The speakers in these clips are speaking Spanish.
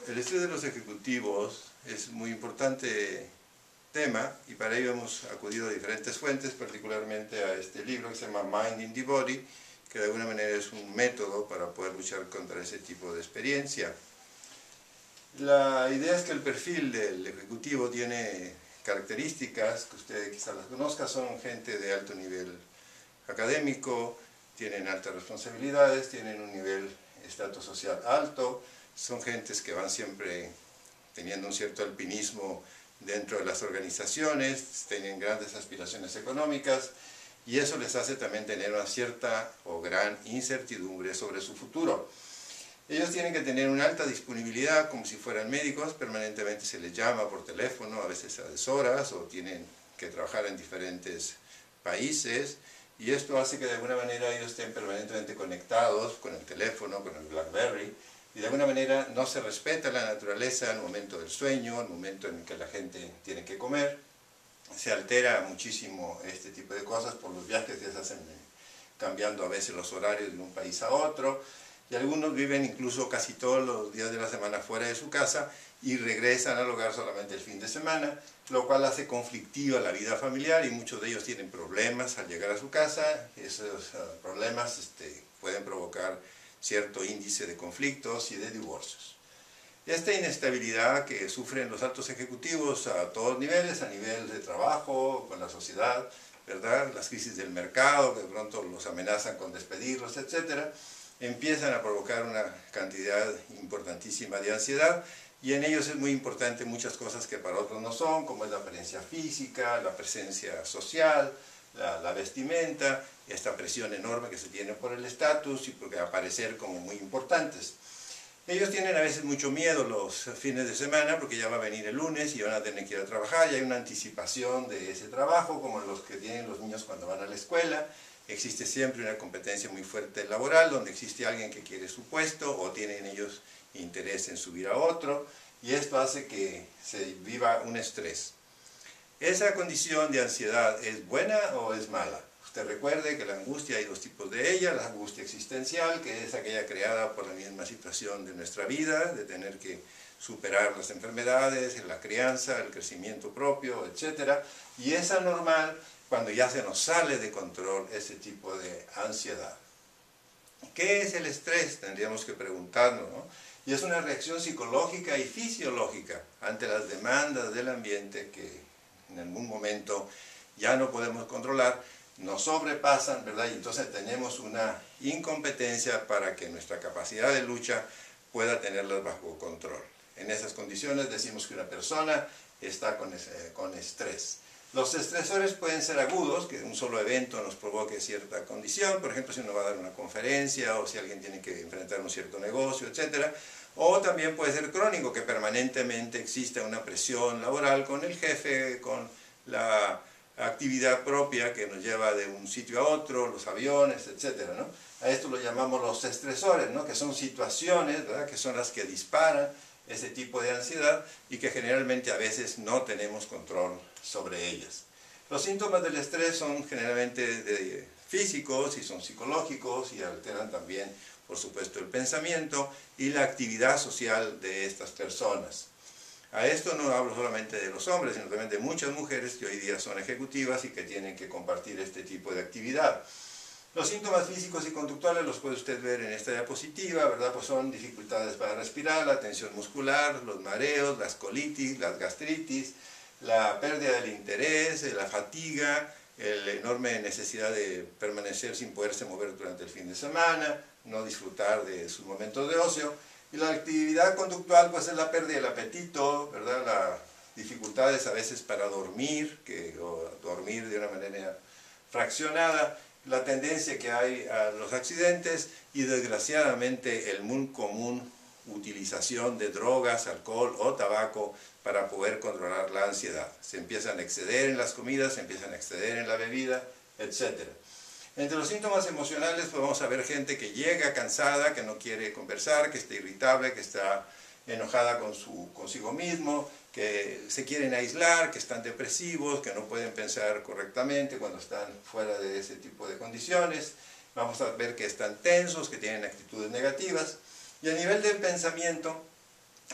El estrés de los ejecutivos es un muy importante tema y para ello hemos acudido a diferentes fuentes, particularmente a este libro que se llama Minding the Body, que de alguna manera es un método para poder luchar contra ese tipo de experiencia. La idea es que el perfil del ejecutivo tiene características que usted quizás las conozca, son gente de alto nivel académico, tienen altas responsabilidades, tienen un nivel estatus social alto, son gentes que van siempre teniendo un cierto alpinismo dentro de las organizaciones, tienen grandes aspiraciones económicas y eso les hace también tener una cierta o gran incertidumbre sobre su futuro. Ellos tienen que tener una alta disponibilidad, como si fueran médicos, permanentemente se les llama por teléfono, a veces a deshoras, o tienen que trabajar en diferentes países, y esto hace que de alguna manera ellos estén permanentemente conectados con el teléfono, con el BlackBerry, y de alguna manera no se respeta la naturaleza al momento del sueño, al momento en que la gente tiene que comer. Se altera muchísimo este tipo de cosas por los viajes que se hacen cambiando a veces los horarios de un país a otro, y algunos viven incluso casi todos los días de la semana fuera de su casa y regresan al hogar solamente el fin de semana, lo cual hace conflictiva la vida familiar y muchos de ellos tienen problemas al llegar a su casa. Esos problemas pueden provocar cierto índice de conflictos y de divorcios. Esta inestabilidad que sufren los altos ejecutivos a todos niveles, a nivel de trabajo, con la sociedad, ¿verdad? Las crisis del mercado que de pronto los amenazan con despedirlos, etcétera, empiezan a provocar una cantidad importantísima de ansiedad y en ellos es muy importante muchas cosas que para otros no son, como es la apariencia física, la presencia social, la vestimenta, esta presión enorme que se tiene por el estatus y por aparecer como muy importantes. Ellos tienen a veces mucho miedo los fines de semana porque ya va a venir el lunes y van a tener que ir a trabajar y hay una anticipación de ese trabajo como los que tienen los niños cuando van a la escuela. Existe siempre una competencia muy fuerte laboral donde existe alguien que quiere su puesto o tienen ellos interés en subir a otro y esto hace que se viva un estrés. ¿Esa condición de ansiedad es buena o es mala? Usted recuerde que la angustia hay dos tipos de ella, la angustia existencial, que es aquella creada por la misma situación de nuestra vida, de tener que superar las enfermedades, la crianza, el crecimiento propio, etc. Y es anormal cuando ya se nos sale de control ese tipo de ansiedad. ¿Qué es el estrés? Tendríamos que preguntarnos, ¿no? Y es una reacción psicológica y fisiológica ante las demandas del ambiente que en algún momento ya no podemos controlar, nos sobrepasan, ¿verdad? Y entonces tenemos una incompetencia para que nuestra capacidad de lucha pueda tenerlas bajo control. En esas condiciones decimos que una persona está con estrés. Los estresores pueden ser agudos, que un solo evento nos provoque cierta condición, por ejemplo si uno va a dar una conferencia o si alguien tiene que enfrentar un cierto negocio, etc. O también puede ser crónico, que permanentemente exista una presión laboral con el jefe, con la actividad propia que nos lleva de un sitio a otro, los aviones, etc., ¿no? A esto lo llamamos los estresores, ¿no? Que son situaciones, ¿verdad? Que son las que disparan ese tipo de ansiedad y que generalmente a veces no tenemos control sobre ellas. Los síntomas del estrés son generalmente físicos y son psicológicos y alteran también, por supuesto, el pensamiento y la actividad social de estas personas. A esto no hablo solamente de los hombres, sino también de muchas mujeres que hoy día son ejecutivas y que tienen que compartir este tipo de actividad. Los síntomas físicos y conductuales los puede usted ver en esta diapositiva, ¿verdad? Pues son dificultades para respirar, la tensión muscular, los mareos, las colitis, las gastritis, la pérdida del interés, la fatiga, la enorme necesidad de permanecer sin poderse mover durante el fin de semana, no disfrutar de sus momentos de ocio. Y la actividad conductual pues es la pérdida del apetito, ¿verdad? Las dificultades a veces para dormir, o dormir de una manera fraccionada, la tendencia que hay a los accidentes y desgraciadamente el muy común utilización de drogas, alcohol o tabaco para poder controlar la ansiedad. Se empiezan a exceder en las comidas, se empiezan a exceder en la bebida, etc. Entre los síntomas emocionales pues vamos a ver gente que llega cansada, que no quiere conversar, que está irritable, que está enojada consigo mismo, que se quieren aislar, que están depresivos, que no pueden pensar correctamente cuando están fuera de ese tipo de condiciones. Vamos a ver que están tensos, que tienen actitudes negativas. Y a nivel del pensamiento,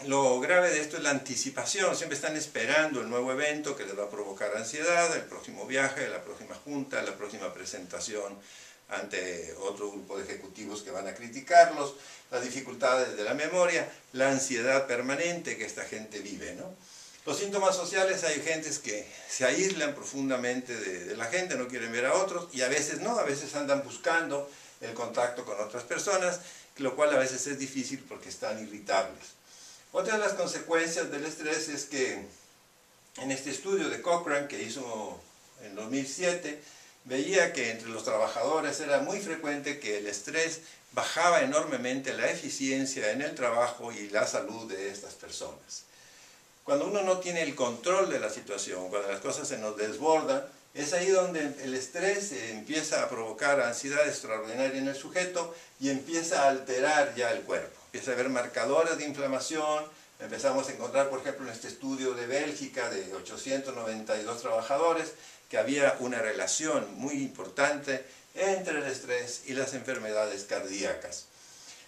Lo grave de esto es la anticipación, siempre están esperando el nuevo evento que les va a provocar ansiedad, el próximo viaje, la próxima junta, la próxima presentación ante otro grupo de ejecutivos que van a criticarlos, las dificultades de la memoria, la ansiedad permanente que esta gente vive, ¿no? Los síntomas sociales, hay gentes que se aíslan profundamente de la gente, no quieren ver a otros, y a veces no, a veces andan buscando el contacto con otras personas, lo cual a veces es difícil porque están irritables. Otra de las consecuencias del estrés es que en este estudio de Cochrane que hizo en 2007, veía que entre los trabajadores era muy frecuente que el estrés bajaba enormemente la eficiencia en el trabajo y la salud de estas personas. Cuando uno no tiene el control de la situación, cuando las cosas se nos desbordan, es ahí donde el estrés empieza a provocar ansiedad extraordinaria en el sujeto y empieza a alterar ya el cuerpo. Empieza a haber marcadores de inflamación. Empezamos a encontrar, por ejemplo, en este estudio de Bélgica de 892 trabajadores, que había una relación muy importante entre el estrés y las enfermedades cardíacas.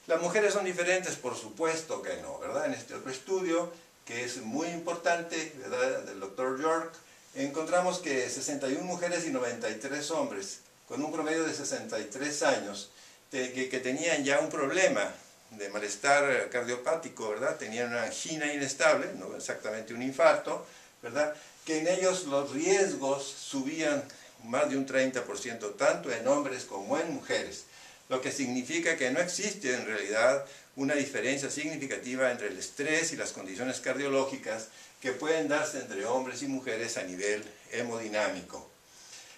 Las mujeres son diferentes, por supuesto que no, ¿verdad? En este otro estudio, que es muy importante, ¿verdad?, del Dr. York, encontramos que 61 mujeres y 93 hombres, con un promedio de 63 años, que tenían ya un problema de malestar cardiopático, ¿verdad? Tenían una angina inestable, no exactamente un infarto, ¿verdad? Que en ellos los riesgos subían más de un 30%, tanto en hombres como en mujeres, lo que significa que no existe en realidad una diferencia significativa entre el estrés y las condiciones cardiológicas que pueden darse entre hombres y mujeres a nivel hemodinámico.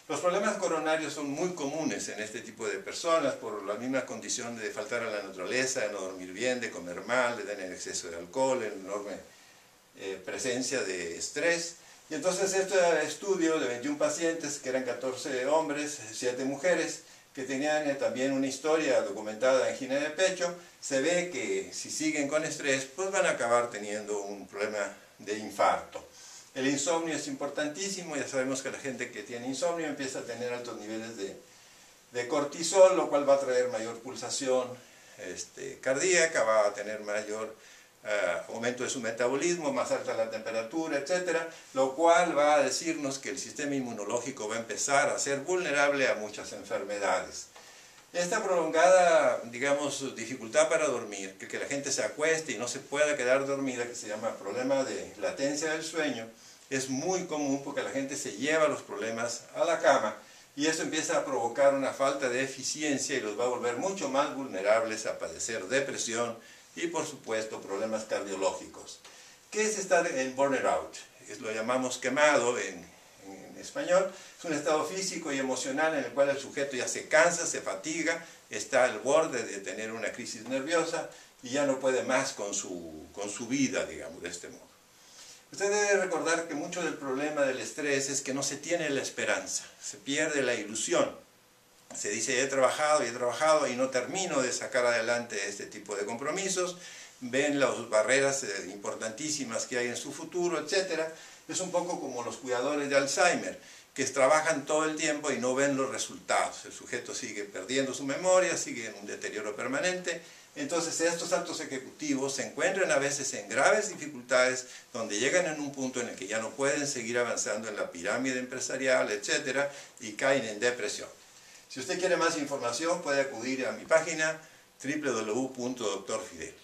Los problemas coronarios son muy comunes en este tipo de personas por la misma condición de faltar a la naturaleza, de no dormir bien, de comer mal, de tener exceso de alcohol, enorme presencia de estrés. Y entonces este estudio de 21 pacientes, que eran 14 hombres, 7 mujeres, que tenían también una historia documentada de angina de pecho, se ve que si siguen con estrés, pues van a acabar teniendo un problema de infarto. El insomnio es importantísimo, ya sabemos que la gente que tiene insomnio empieza a tener altos niveles de cortisol, lo cual va a traer mayor pulsación cardíaca, va a tener mayor aumento de su metabolismo, más alta la temperatura, etc., lo cual va a decirnos que el sistema inmunológico va a empezar a ser vulnerable a muchas enfermedades. Esta prolongada, digamos, dificultad para dormir, que la gente se acueste y no se pueda quedar dormida, que se llama problema de latencia del sueño, es muy común porque la gente se lleva los problemas a la cama y eso empieza a provocar una falta de eficiencia y los va a volver mucho más vulnerables a padecer depresión y, por supuesto, problemas cardiológicos. ¿Qué es estar en burnout? Lo llamamos quemado en español. Es un estado físico y emocional en el cual el sujeto ya se cansa, se fatiga, está al borde de tener una crisis nerviosa y ya no puede más con su vida, digamos, de este modo. Usted debe recordar que mucho del problema del estrés es que no se tiene la esperanza, se pierde la ilusión. Se dice, he trabajado y no termino de sacar adelante este tipo de compromisos, ven las barreras importantísimas que hay en su futuro, etc. Es un poco como los cuidadores de Alzheimer, que trabajan todo el tiempo y no ven los resultados. El sujeto sigue perdiendo su memoria, sigue en un deterioro permanente. Entonces estos altos ejecutivos se encuentran a veces en graves dificultades donde llegan en un punto en el que ya no pueden seguir avanzando en la pirámide empresarial, etc. y caen en depresión. Si usted quiere más información puede acudir a mi página www.drfidel.